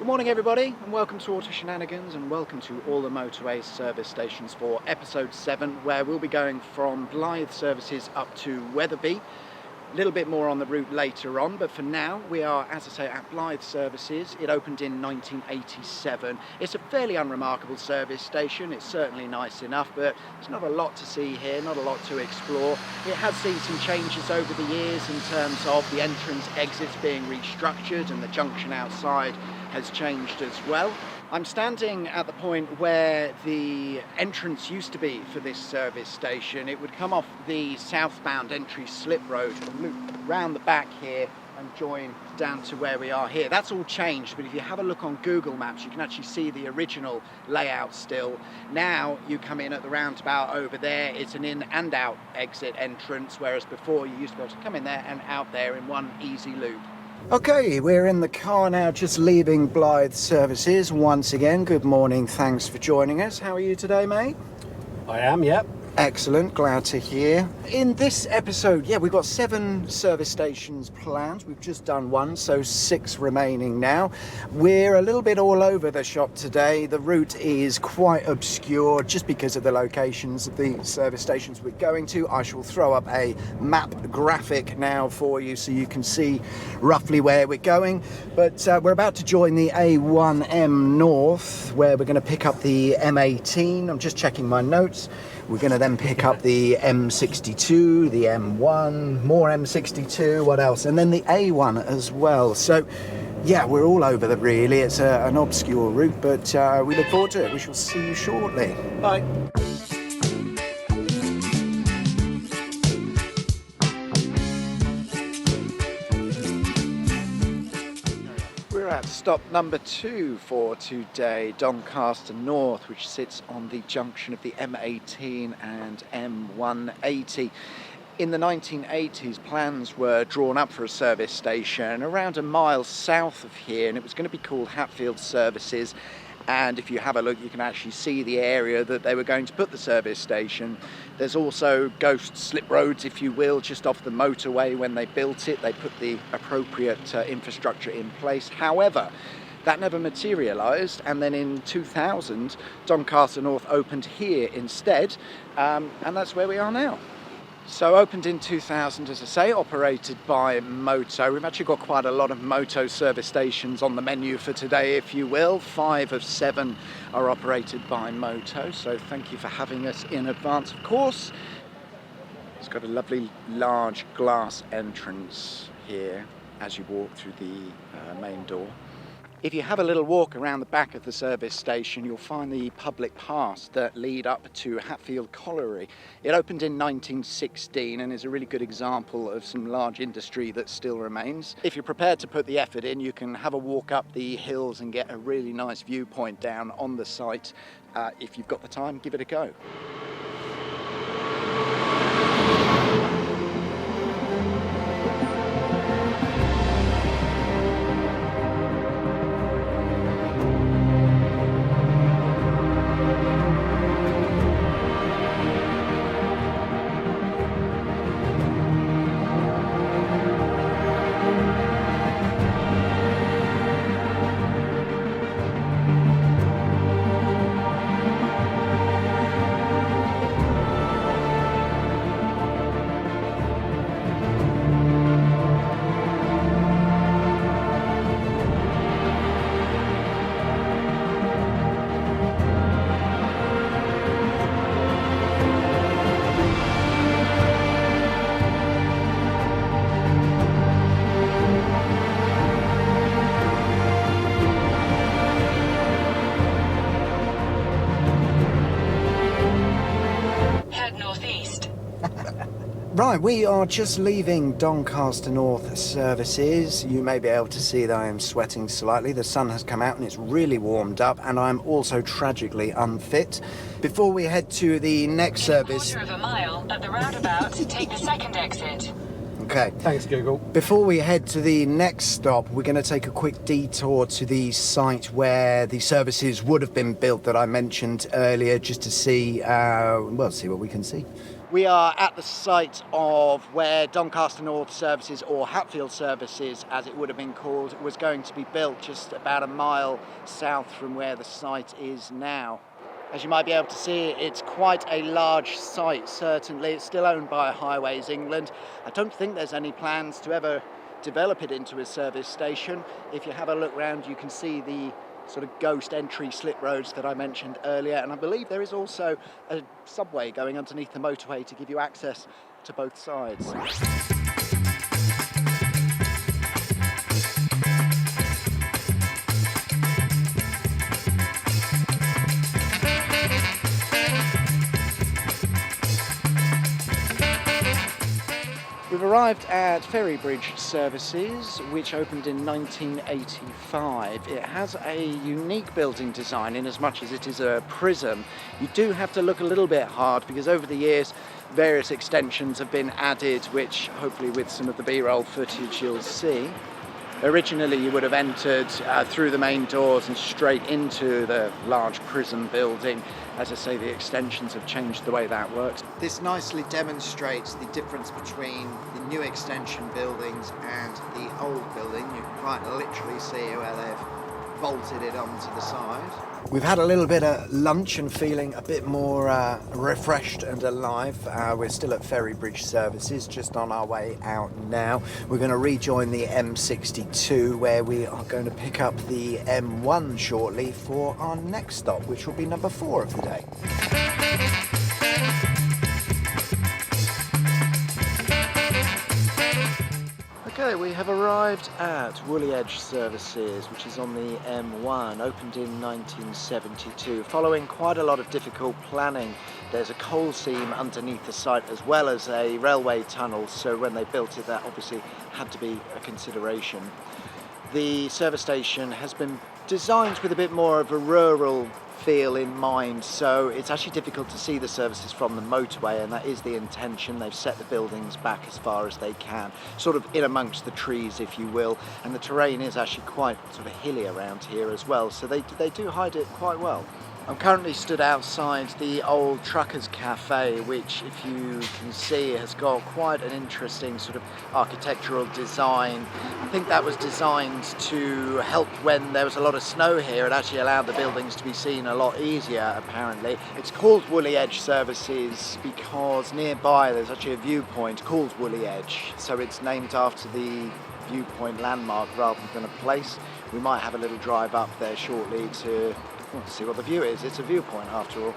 Good morning everybody, and welcome to Auto Shenanigans, and welcome to all the Motorway service stations for episode 7, where we'll be going from Blyth services up to Wetherby. A little bit more on the route later on, but for now we are, as I say, at Blyth services. It opened in 1987. It's a fairly unremarkable service station. It's certainly nice enough, but there's not a lot to see here, not a lot to explore. It has seen some changes over the years in terms of the entrance exits being restructured, and the junction outside has changed as well. I'm standing at the point where the entrance used to be for this service station. It would come off the southbound entry slip road and loop round the back here and join down to where we are here. That's all changed, but if you have a look on Google Maps, you can actually see the original layout still. Now you come in at the roundabout over there. It's an in and out exit entrance, whereas before you used to be able to come in there and out there in one easy loop. Okay, we're in the car now, just leaving Blyth services once again. Good morning, thanks for joining us. How are you today, mate? I am, yep. Excellent, glad to hear. In this episode, we've got 7 service stations planned. We've just done one, so 6 remaining now. We're a little bit all over the shop today. The route is quite obscure just because of the locations of the service stations we're going to. I shall throw up a map graphic now for you so you can see roughly where we're going. But we're about to join the A1M North, where we're going to pick up the M18. I'm just checking my notes. We're going to then pick up the M62, the M1, more M62, what else? And then the A1 as well. So, yeah, we're all over that really. It's an obscure route, but we look forward to it. We shall see you shortly. Bye. We're at stop number 2 for today, Doncaster North, which sits on the junction of the M18 and M180. In the 1980s, plans were drawn up for a service station around a mile south of here, and it was going to be called Hatfield Services. And if you have a look, you can actually see the area that they were going to put the service station. There's also ghost slip roads, if you will, just off the motorway. When they built it, they put the appropriate infrastructure in place. However, that never materialised, and then in 2000, Doncaster North opened here instead, and that's where we are now. So opened in 2000, as I say, operated by Moto. We've actually got quite a lot of Moto service stations on the menu for today, if you will. 5 of 7 are operated by Moto, so thank you for having us in advance, of course. It's got a lovely large glass entrance here as you walk through the main door. If you have a little walk around the back of the service station, you'll find the public paths that lead up to Hatfield Colliery. It opened in 1916 and is a really good example of some large industry that still remains. If you're prepared to put the effort in, you can have a walk up the hills and get a really nice viewpoint down on the site. If you've got the time, give it a go. Right, we are just leaving Doncaster North services. You may be able to see that I am sweating slightly. The sun has come out and it's really warmed up, and I'm also tragically unfit. Before we head to the next service... In a quarter of a mile at the roundabout, take the second exit. Okay. Thanks, Google. Before we head to the next stop, we're going to take a quick detour to the site where the services would have been built that I mentioned earlier, just to see, see what we can see. We are at the site of where Doncaster North Services, or Hatfield Services as it would have been called, was going to be built just about a mile south from where the site is now. As you might be able to see, it's quite a large site, certainly. It's still owned by Highways England. I don't think there's any plans to ever develop it into a service station. If you have a look round, you can see the sort of ghost entry slip roads that I mentioned earlier, and I believe there is also a subway going underneath the motorway to give you access to both sides. We've arrived at FerryBridge Services, which opened in 1985. It has a unique building design in as much as it is a prism. You do have to look a little bit hard because over the years various extensions have been added, which hopefully with some of the B-roll footage you'll see. Originally you would have entered through the main doors and straight into the large prism building. As I say, the extensions have changed the way that works. This nicely demonstrates the difference between the new extension buildings and the old building. You can quite literally see where they've bolted it onto the side. We've had a little bit of lunch and feeling a bit more refreshed and alive. We're still at FerryBridge Services, just on our way out now. We're going to rejoin the M62, where we are going to pick up the M1 shortly for our next stop, which will be number 4 of the day. Okay, we have arrived at Woolley Services, which is on the M1, opened in 1972. Following quite a lot of difficult planning, there's a coal seam underneath the site as well as a railway tunnel, so when they built it that obviously had to be a consideration. The service station has been designed with a bit more of a rural feel in mind, so it's actually difficult to see the services from the motorway, and that is the intention. They've set the buildings back as far as they can, sort of in amongst the trees, if you will, and the terrain is actually quite sort of hilly around here as well, so they do hide it quite well. I'm currently stood outside the old Truckers Cafe, which, if you can see, has got quite an interesting sort of architectural design. I think that was designed to help when there was a lot of snow here. It actually allowed the buildings to be seen a lot easier, apparently. It's called Woolley Services because nearby there's actually a viewpoint called Woolley, so it's named after the viewpoint landmark rather than a place. We might have a little drive up there shortly to see what the view is. It's a viewpoint after all.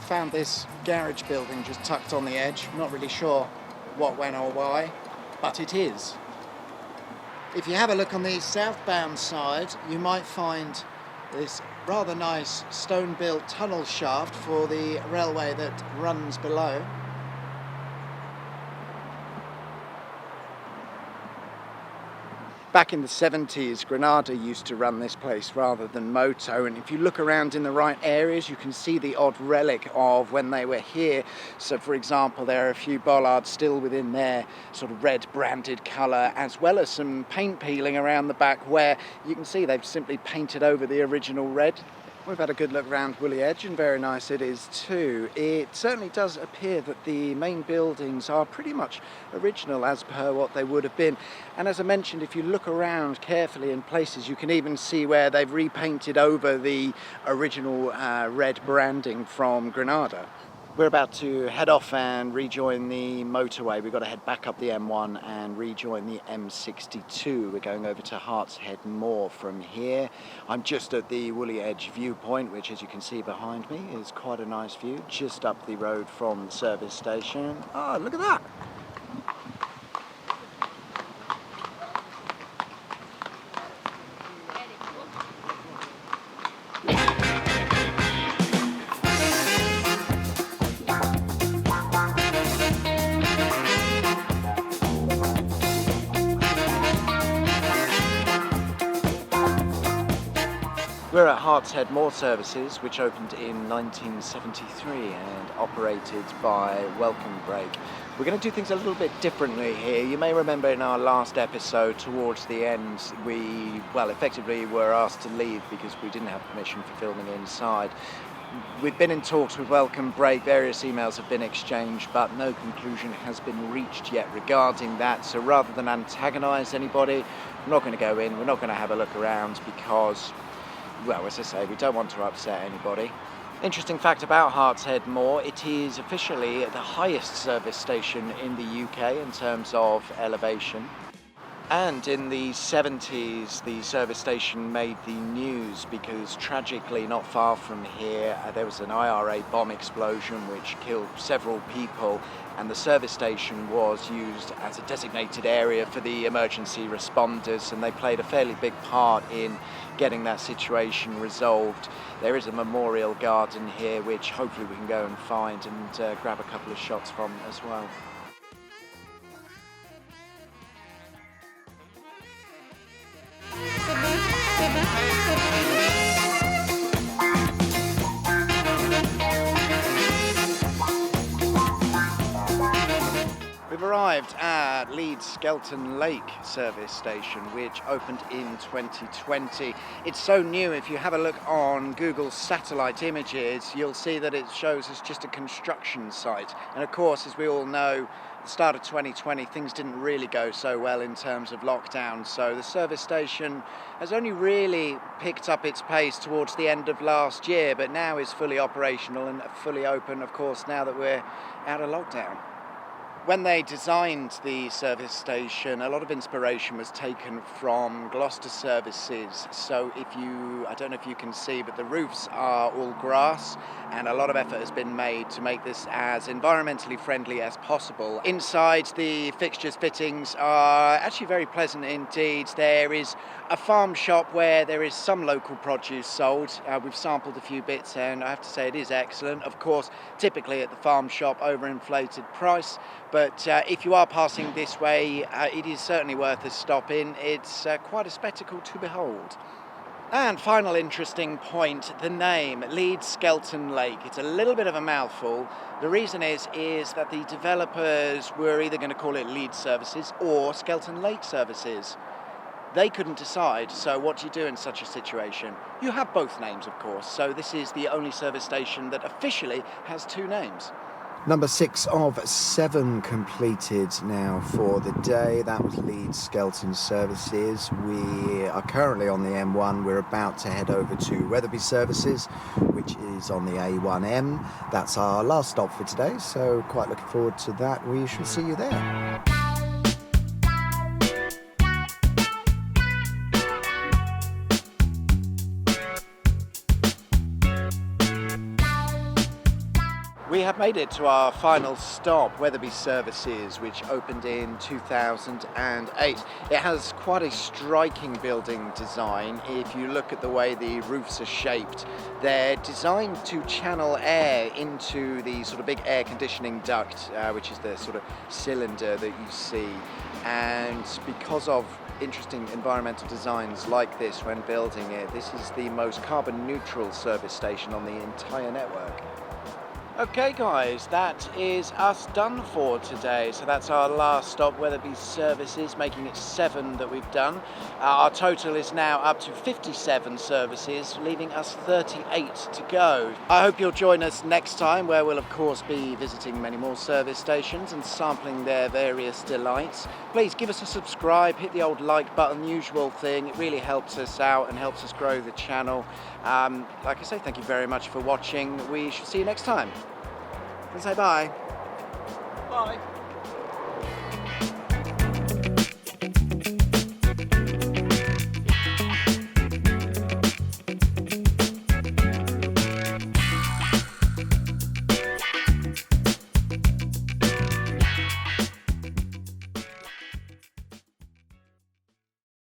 Found this garage building just tucked on the edge. I'm not really sure what, when or why, but it is. If you have a look on the southbound side, you might find this rather nice stone-built tunnel shaft for the railway that runs below. Back in the 70s, Granada used to run this place rather than Moto, and if you look around in the right areas, you can see the odd relic of when they were here. So, for example, there are a few bollards still within their sort of red branded colour, as well as some paint peeling around the back where you can see they've simply painted over the original red. We've had a good look around Woolley Edge, and very nice it is too. It certainly does appear that the main buildings are pretty much original as per what they would have been. And as I mentioned, if you look around carefully in places, you can even see where they've repainted over the original red branding from Granada. We're about to head off and rejoin the motorway. We've got to head back up the M1 and rejoin the M62. We're going over to Heartshead Moor from here. I'm just at the Woolley Edge viewpoint, which, as you can see behind me, is quite a nice view, just up the road from the service station. Oh, look at that! We're at Heartshead Moor Services, which opened in 1973 and operated by Welcome Break. We're going to do things a little bit differently here. You may remember in our last episode, towards the end, we, effectively were asked to leave because we didn't have permission for filming inside. We've been in talks with Welcome Break, various emails have been exchanged, but no conclusion has been reached yet regarding that. So rather than antagonise anybody, we're not going to go in, we're not going to have a look around because, well, as I say, we don't want to upset anybody. Interesting fact about Heartshead Moor, it is officially the highest service station in the UK in terms of elevation. And in the 70s, the service station made the news because tragically not far from here, there was an IRA bomb explosion which killed several people, and the service station was used as a designated area for the emergency responders, and they played a fairly big part in getting that situation resolved. There is a memorial garden here which hopefully we can go and find and grab a couple of shots from as well. We've arrived at Leeds Skelton Lake service station, which opened in 2020. It's so new, if you have a look on Google satellite images, you'll see that it shows us just a construction site. And of course, as we all know, at the start of 2020, things didn't really go so well in terms of lockdown. So the service station has only really picked up its pace towards the end of last year, but now is fully operational and fully open, of course, now that we're out of lockdown. When they designed the service station, a lot of inspiration was taken from Gloucester services. So I don't know if you can see, but the roofs are all grass, and a lot of effort has been made to make this as environmentally friendly as possible. Inside, the fixtures, fittings are actually very pleasant indeed. There is a farm shop where there is some local produce sold. We've sampled a few bits and I have to say it is excellent. Of course, typically at the farm shop, overinflated price, but if you are passing this way, it is certainly worth a stop in. It's quite a spectacle to behold. And final interesting point, the name, Leeds Skelton Lake. It's a little bit of a mouthful. The reason is that the developers were either going to call it Leeds Services or Skelton Lake Services. They couldn't decide, so what do you do in such a situation? You have both names, of course, so this is the only service station that officially has two names. Number 6 of 7 completed now for the day. That was Leeds Skelton Services. We are currently on the M1. We're about to head over to Wetherby Services, which is on the A1M. That's our last stop for today, so quite looking forward to that. We shall see you there. We have made it to our final stop, Wetherby Services, which opened in 2008. It has quite a striking building design. If you look at the way the roofs are shaped, they're designed to channel air into the sort of big air conditioning duct, which is the sort of cylinder that you see. And because of interesting environmental designs like this when building it, this is the most carbon neutral service station on the entire network. Okay guys, that is us done for today. So that's our last stop, Wetherby Services, making it 7 that we've done. Our total is now up to 57 services, leaving us 38 to go. I hope you'll join us next time, where we'll of course be visiting many more service stations and sampling their various delights. Please give us a subscribe, hit the old like button, usual thing. It really helps us out and helps us grow the channel. Like I say, thank you very much for watching. We shall see you next time. And say bye. Bye.